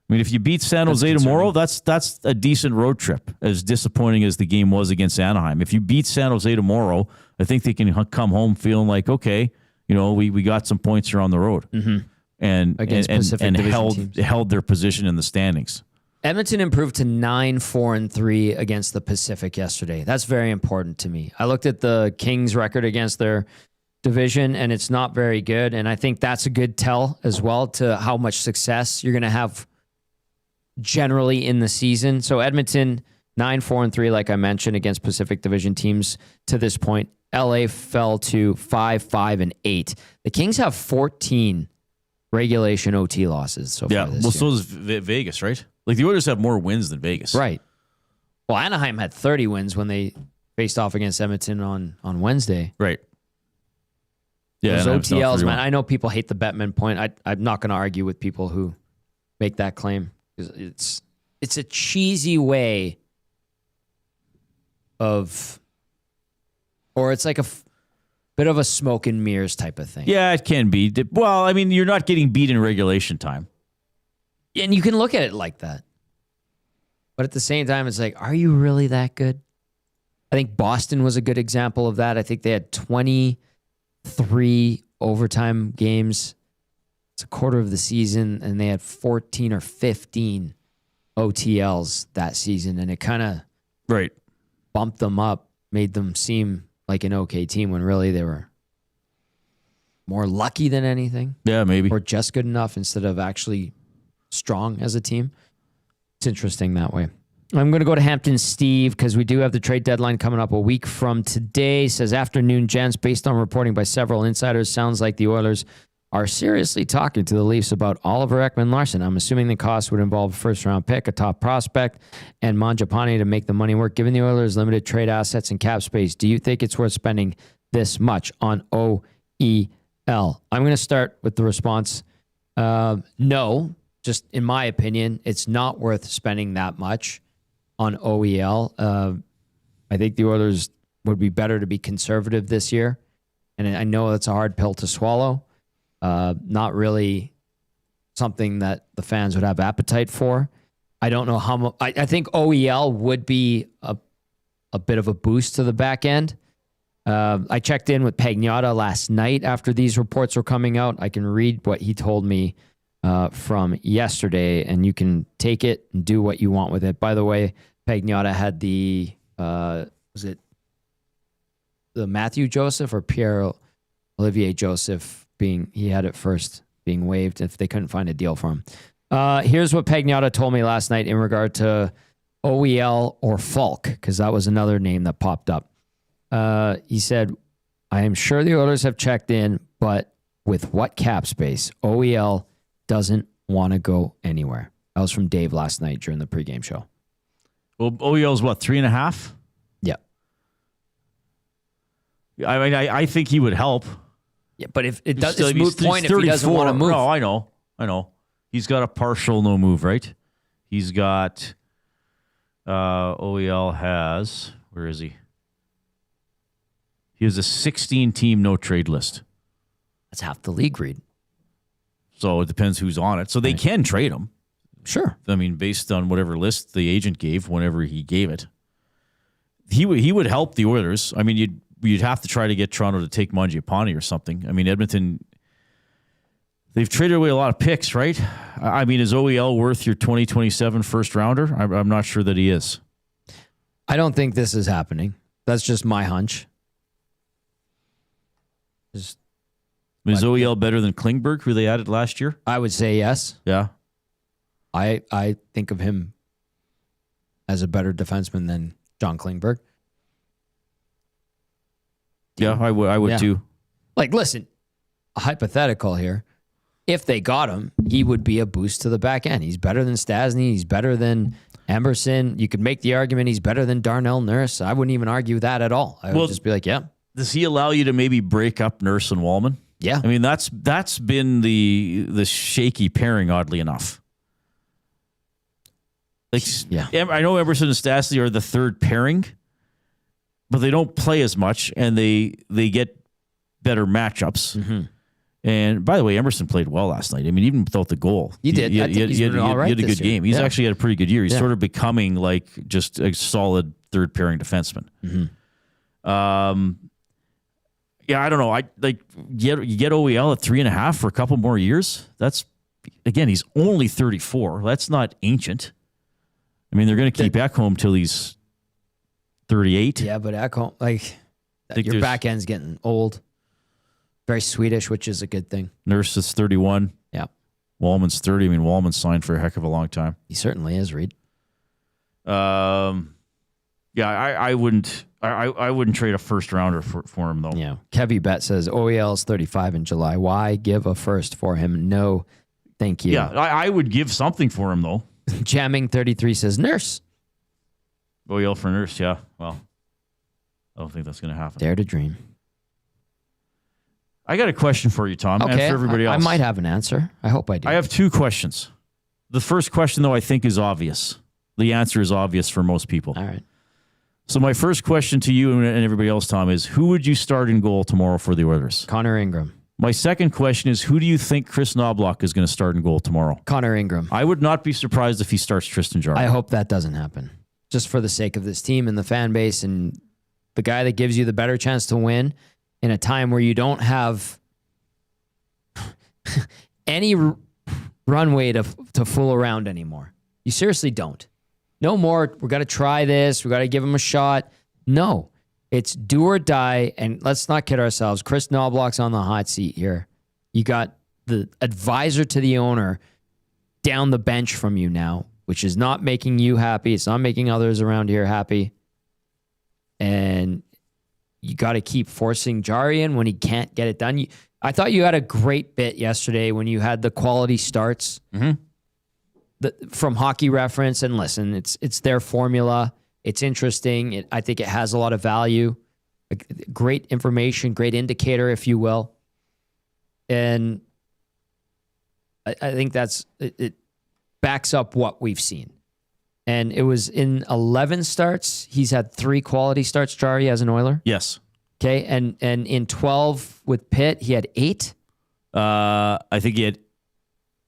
mean, if you beat San Jose tomorrow, that's a decent road trip, as disappointing as the game was against Anaheim. If you beat San Jose tomorrow, I think they can come home feeling like, okay, we got some points here on the road, and held their position in the standings. Edmonton improved to 9-4-3 against the Pacific yesterday. That's very important to me. I looked at the Kings' record against their division, and it's not very good. And I think that's a good tell as well to how much success you're going to have generally in the season. So Edmonton, 9-4-3, like I mentioned, against Pacific Division teams to this point. LA fell to 5-5-8. The Kings have 14 regulation OT losses so far this year. So does Vegas, right? Like the Oilers have more wins than Vegas. Right. Well, Anaheim had 30 wins when they faced off against Edmonton on Wednesday. Right. Yeah. Those OTLs, man. I know people hate the Bettman point. I'm not going to argue with people who make that claim. It's a cheesy way of, or it's like a bit of a smoke and mirrors type of thing. Yeah, it can be. Well, I mean, you're not getting beat in regulation time. And you can look at it like that. But at the same time, it's like, are you really that good? I think Boston was a good example of that. I think they had 23 overtime games. It's a quarter of the season, and they had 14 or 15 OTLs that season. And it kind of bumped them up, made them seem like an okay team when really they were more lucky than anything. Yeah, maybe. Or just good enough instead of actually strong as a team. It's interesting that way. I'm going to go to Hampton Steve because we do have the trade deadline coming up a week from today. Says, afternoon, gents, based on reporting by several insiders, sounds like the Oilers are seriously talking to the Leafs about Oliver Ekman-Larsson. I'm assuming the cost would involve a first-round pick, a top prospect, and Mangiapane to make the money work. Given the Oilers' limited trade assets and cap space, do you think it's worth spending this much on OEL? I'm going to start with the response No, just in my opinion, it's not worth spending that much on OEL. I think the Oilers would be better to be conservative this year. And I know it's a hard pill to swallow. Not really something that the fans would have appetite for. I don't know how much. I think OEL would be a bit of a boost to the back end. I checked in with Pagnotta last night after these reports were coming out. I can read what he told me from yesterday, and you can take it and do what you want with it. By the way, Pagnotta had the, was it the Matthew Joseph or Pierre Olivier Joseph he had it first being waived if they couldn't find a deal for him. Here's what Pagnotta told me last night in regard to OEL or Falk, because that was another name that popped up. He said, I am sure the Oilers have checked in, but with what cap space, OEL doesn't want to go anywhere. That was from Dave last night during the pregame show. Well, OEL's what, 3.5? Yeah. I mean, I think he would help. Yeah, but if it does, it's moot point if he doesn't want to move. No, I know. He's got a partial no move, right? He's got, OEL has, where is he? He has a 16-team no-trade list. That's half the league, Reed. So it depends who's on it. So they can trade him. Sure. I mean, based on whatever list the agent gave whenever he gave it. He would help the Oilers. I mean, you'd have to try to get Toronto to take Mangiapane or something. I mean, Edmonton, they've traded away a lot of picks, right? I mean, is OEL worth your 2027 first rounder? I'm not sure that he is. I don't think this is happening. That's just my hunch. Is OEL better than Klingberg, who they added last year? I would say yes. Yeah. I think of him as a better defenseman than John Klingberg. Yeah, I would too. Like, listen, a hypothetical here. If they got him, he would be a boost to the back end. He's better than Stasny. He's better than Emerson. You could make the argument he's better than Darnell Nurse. I wouldn't even argue that at all. I would just be like, yeah. Does he allow you to maybe break up Nurse and Wallman? Yeah. I mean, that's been the shaky pairing, oddly enough. Like, yeah. I know Emerson and Stastny are the third pairing, but they don't play as much, and they get better matchups. Mm-hmm. And by the way, Emerson played well last night. I mean, even without the goal, he did. He had a good game. He's actually had a pretty good year. He's sort of becoming like just a solid third pairing defenseman. Mm-hmm. Yeah, I don't know. You get OEL at 3.5 for a couple more years. That's, again, he's only 34. That's not ancient. I mean, they're going to keep Ekholm till he's 38. Yeah, but Ekholm, your back end's getting old. Very Swedish, which is a good thing. Nurse is 31. Yeah. Wallman's 30. I mean, Wallman's signed for a heck of a long time. He certainly is, Reed. Yeah, I wouldn't trade a first rounder for him though. Yeah. Kevy Bet says OEL's 35 in July. Why give a first for him? No, thank you. Yeah, I would give something for him though. Jamming 33 says Nurse. OEL for Nurse, yeah. Well, I don't think that's going to happen. Dare to dream. I got a question for you, Tom, and for everybody else. I might have an answer. I hope I do. I have two questions. The first question, though, I think is obvious. The answer is obvious for most people. All right. So my first question to you and everybody else, Tom, is who would you start in goal tomorrow for the Oilers? Connor Ingram. My second question is who do you think Chris Knobloch is going to start in goal tomorrow? Connor Ingram. I would not be surprised if he starts Tristan Jarry. I hope that doesn't happen. Just for the sake of this team and the fan base and the guy that gives you the better chance to win in a time where you don't have any runway to fool around anymore. You seriously don't. No more, we got to try this, we got to give him a shot. No, it's do or die, and let's not kid ourselves. Chris Knobloch's on the hot seat here. You got the advisor to the owner down the bench from you now, which is not making you happy. It's not making others around here happy. And you got to keep forcing Jarry in when he can't get it done. I thought you had a great bit yesterday when you had the quality starts from Hockey Reference. And listen, it's their formula. It's interesting. I think it has a lot of value. Great information, great indicator, if you will. And I think it backs up what we've seen. And it was in 11 starts. He's had 3 quality starts, Jari, as an Oiler. Yes. Okay. And in 12 with Pitt, he had 8. I think he had...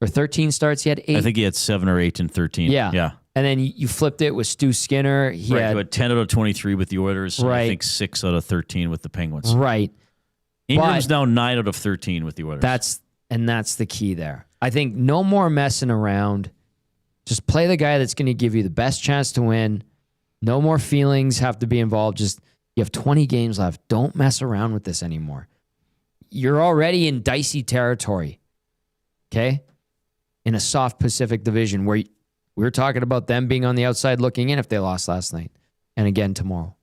Or 13 starts, he had 8. I think he had 7 or 8 in 13. Yeah. Yeah. And then you flipped it with Stu Skinner. He had 10 out of 23 with the Oilers. Right. I think 6 out of 13 with the Penguins. Right. Ingram's now 9 out of 13 with the Oilers. That's the key there. I think no more messing around. Just play the guy that's going to give you the best chance to win. No more feelings have to be involved. Just, you have 20 games left. Don't mess around with this anymore. You're already in dicey territory, okay? In a soft Pacific division where we were talking about them being on the outside looking in if they lost last night and again tomorrow.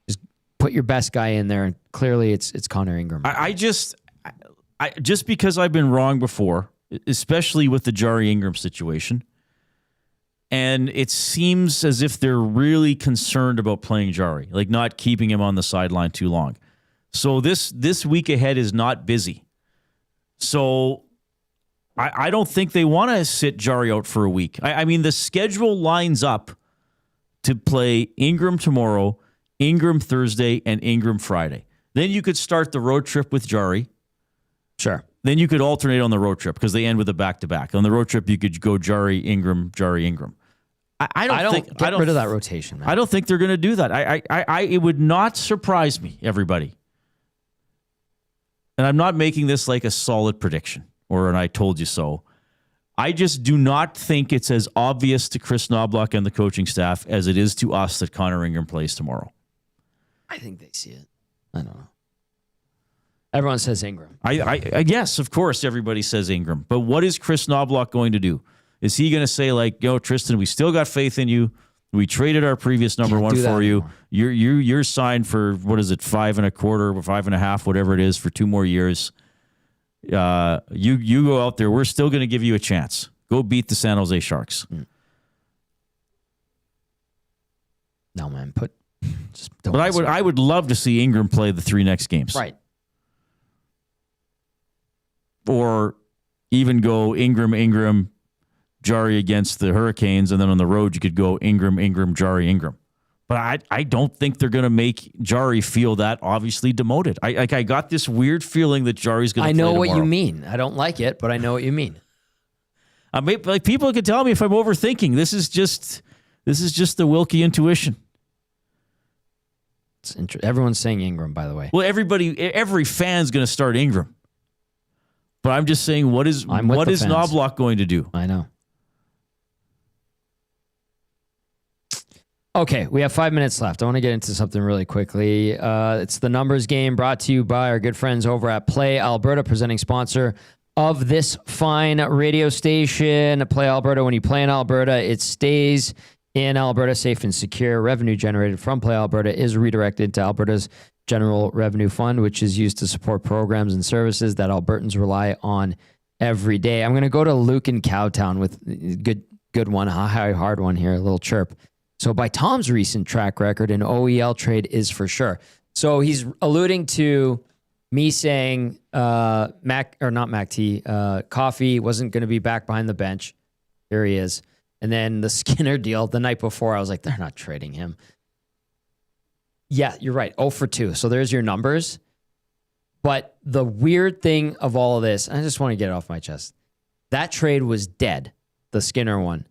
Just put your best guy in there, and clearly it's Connor Ingram. I just because I've been wrong before, especially with the Jari Ingram situation, and it seems as if they're really concerned about playing Jari, like not keeping him on the sideline too long. So this week ahead is not busy. So I don't think they want to sit Jari out for a week. I mean, the schedule lines up to play Ingram tomorrow, Ingram Thursday, and Ingram Friday. Then you could start the road trip with Jari. Sure. Then you could alternate on the road trip because they end with a back-to-back. On the road trip, you could go Jari, Ingram, Jari, Ingram. I don't get rid of that rotation, man. I don't think they're going to do that. It would not surprise me, everybody. And I'm not making this like a solid prediction or an I told you so. I just do not think it's as obvious to Chris Knobloch and the coaching staff as it is to us that Connor Ingram plays tomorrow. I think they see it. I don't know. Everyone says Ingram. I yes, of course, everybody says Ingram. But what is Chris Knobloch going to do? Is he going to say, like, yo, Tristan, we still got faith in you. We traded our previous number one for you. You're signed for, what is it, 5.25 or 5.5, whatever it is, for 2 more years. You go out there. We're still going to give you a chance. Go beat the San Jose Sharks. No, man. Just don't. But I would love to see Ingram play the 3 next games. Right. Or even go Ingram, Jari against the Hurricanes, and then on the road you could go Ingram, Jari, Ingram. But I don't think they're going to make Jari feel that obviously demoted. I got this weird feeling that Jari's going to play tomorrow. I know what you mean. I don't like it, but I know what you mean. Like, people can tell me if I'm overthinking. This is just the Wilkie intuition. It's everyone's saying Ingram, by the way. Well, every fan's going to start Ingram. But I'm just saying, what is Knobloch going to do? I know. Okay, we have 5 minutes left. I want to get into something really quickly. It's the numbers game brought to you by our good friends over at Play Alberta, presenting sponsor of this fine radio station. Play Alberta. When you play in Alberta, it stays in Alberta safe and secure. Revenue generated from Play Alberta is redirected to Alberta's General Revenue Fund, which is used to support programs and services that Albertans rely on every day. I'm going to go to Luke in Cowtown with good one, a hard one here, a little chirp. So by Tom's recent track record, an OEL trade is for sure. So he's alluding to me saying Coffee wasn't going to be back behind the bench. Here he is. And then the Skinner deal the night before, I was like, they're not trading him. Yeah, you're right. 0 for 2. So there's your numbers. But the weird thing of all of this, I just want to get it off my chest. That trade was dead, the Skinner one.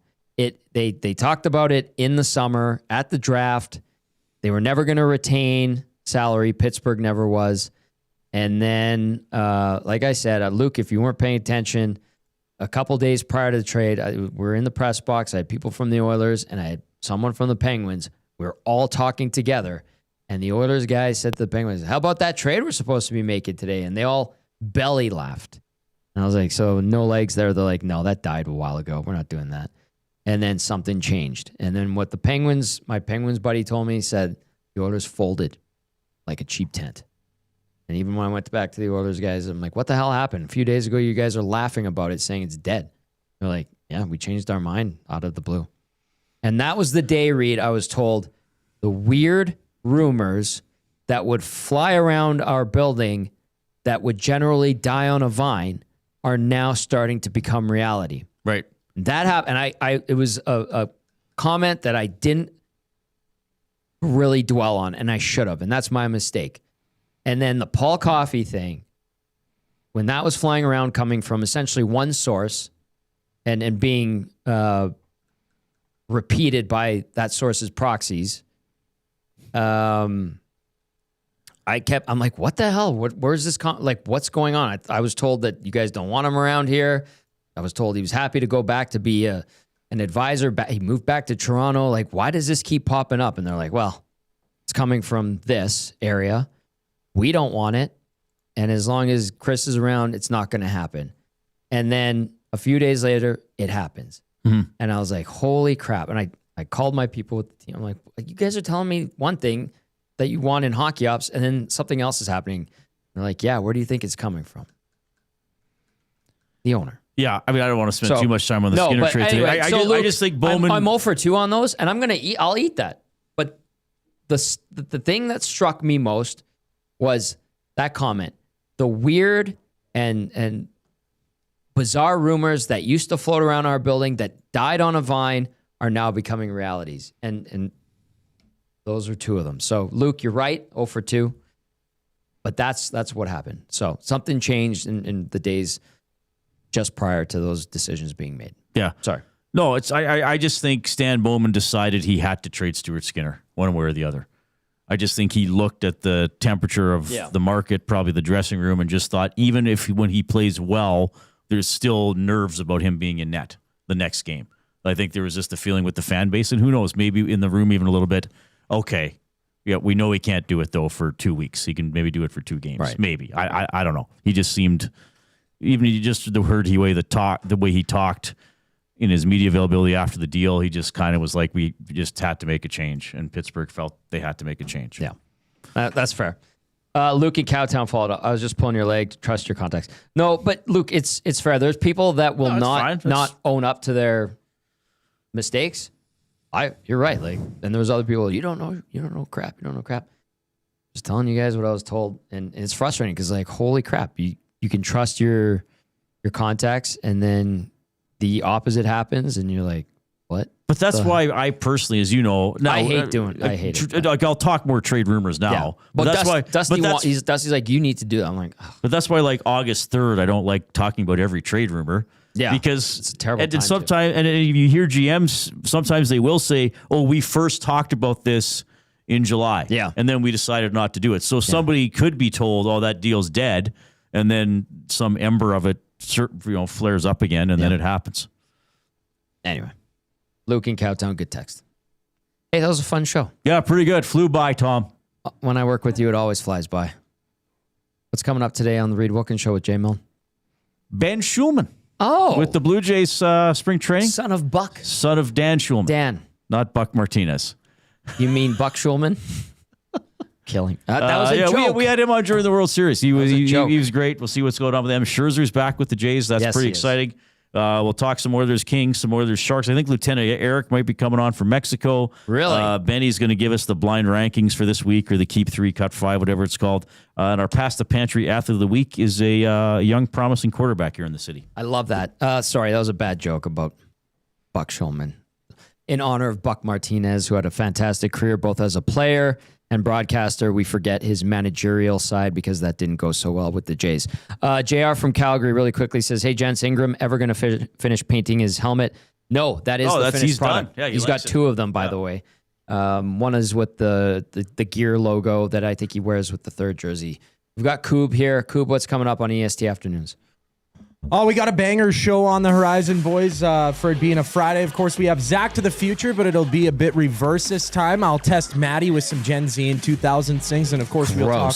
They talked about it in the summer at the draft. They were never going to retain salary. Pittsburgh never was. And then, like I said, Luke, if you weren't paying attention, a couple days prior to the trade, we're in the press box. I had people from the Oilers and I had someone from the Penguins. We were all talking together. And the Oilers guys said to the Penguins, how about that trade we're supposed to be making today? And they all belly laughed. And I was like, so no legs there? They're like, no, that died a while ago. We're not doing that. And then something changed. And then what my Penguins buddy told me, he said, the Oilers folded like a cheap tent. And even when I went back to the Oilers guys, I'm like, what the hell happened? A few days ago, you guys are laughing about it, saying it's dead. They're like, yeah, we changed our mind out of the blue. And that was the day, Reed, I was told the weird rumors that would fly around our building that would generally die on a vine are now starting to become reality. Right. That happened. And it was a comment that I didn't really dwell on, and I should have, and that's my mistake. And then the Paul Coffey thing, when that was flying around coming from essentially one source and being repeated by that source's proxies, I'm like, what the hell? Where's this? What's going on? I was told that you guys don't want him around here. I was told he was happy to go back to be an advisor. He moved back to Toronto. Like, why does this keep popping up? And they're like, well, it's coming from this area. We don't want it. And as long as Chris is around, it's not going to happen. And then a few days later, it happens. Mm-hmm. And I was like, holy crap. And I called my people with the team. I'm like, you guys are telling me one thing that you want in hockey ops, and then something else is happening. And they're like, yeah, where do you think it's coming from? The owner. Yeah, I mean, I don't want to spend too much time on the Skinner trade today. I just think Bowman... I'm 0-for-2 on those, and I'll eat that. But the thing that struck me most was that comment. The weird and bizarre rumors that used to float around our building that died on a vine are now becoming realities. And those are two of them. So, Luke, you're right, 0-for-2. But that's what happened. So something changed in the days just prior to those decisions being made. Yeah. Sorry. No, I just think Stan Bowman decided he had to trade Stuart Skinner one way or the other. I just think he looked at the temperature of the market, probably the dressing room, and just thought, even if when he plays well, there's still nerves about him being in net the next game. I think there was just a feeling with the fan base, and who knows, maybe in the room even a little bit, okay, yeah, we know he can't do it, though, for 2 weeks. He can maybe do it for 2 games. Right. Maybe. I don't know. He just seemed, even you just heard the way he talked in his media availability after the deal, he just kind of was like, we just had to make a change, and Pittsburgh felt they had to make a change. Yeah, that's fair. Luke in Cowtown followed up. I was just pulling your leg. Trust your contacts. No, but Luke, it's fair. There's people that will not own up to their mistakes. You're right. Like, and there was other people. You don't know crap. Just telling you guys what I was told, and it's frustrating because, like, holy crap, you can trust your contacts, and then the opposite happens, and you're like, what? But that's why I personally, as you know, now I hate it. Like, I'll talk more trade rumors now. Yeah. But that's why Dusty's like, you need to do that. I'm like, ugh. But that's why, like, August 3rd, I don't like talking about every trade rumor. Yeah, because it's a terrible time. Sometimes, and if you hear GMs, sometimes they will say, "Oh, we first talked about this in July, and then we decided not to do it." So somebody could be told, "Oh, that deal's dead," and then some ember of it, flares up again, and then it happens. Anyway, Luke in Cowtown, good text. Hey, that was a fun show. Yeah, pretty good. Flew by, Tom. When I work with you, it always flies by. What's coming up today on the Reed Wilkins Show with Jay Milne? Ben Schulman. Oh. With the Blue Jays spring training. Son of Buck. Son of Dan Schulman. Dan. Not Buck Martinez. You mean Buck Schulman? Killing. That was a joke. We had him on during the World Series. He was great. We'll see what's going on with them. Scherzer's back with the Jays. That's pretty exciting. We'll talk some Oilers Kings, some Oilers Sharks. I think Lieutenant Eric might be coming on from Mexico. Really? Benny's going to give us the blind rankings for this week, or the Keep 3, Cut 5, whatever it's called. And our Past the Pantry Athlete of the Week is a young, promising quarterback here in the city. I love that. Sorry, that was a bad joke about Buck Schulman. In honor of Buck Martinez, who had a fantastic career both as a player and broadcaster. We forget his managerial side because that didn't go so well with the Jays. JR from Calgary really quickly says, hey, gents, Ingram ever going to finish painting his helmet? No, that is the finished product. Yeah, he's got 2 of them, by the way. One is with the gear logo that I think he wears with the 3rd jersey. We've got Koob here. Koob, what's coming up on EST Afternoons? Oh, we got a banger show on the horizon, boys, for it being a Friday. Of course, we have Zach to the Future, but it'll be a bit reverse this time. I'll test Maddie with some Gen Z and 2000 things, and of course, we'll talk.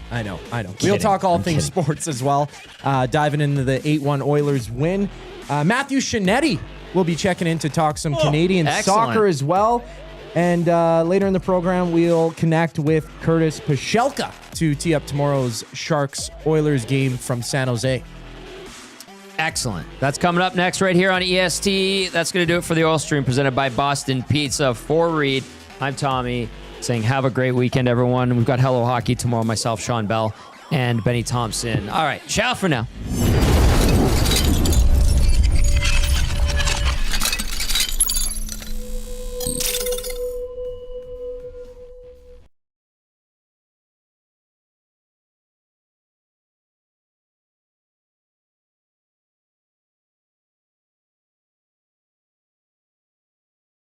I know. We'll talk all things sports as well, diving into the 8-1 Oilers win. Matthew Shinetti will be checking in to talk some Canadian soccer as well. And later in the program, we'll connect with Curtis Pashelka to tee up tomorrow's Sharks-Oilers game from San Jose. Excellent. That's coming up next right here on EST. That's going to do it for the Oil Stream presented by Boston Pizza. For Reed, I'm Tommy saying have a great weekend, everyone. We've got Hello Hockey tomorrow, myself, Sean Bell, and Benny Thompson. All right, ciao for now.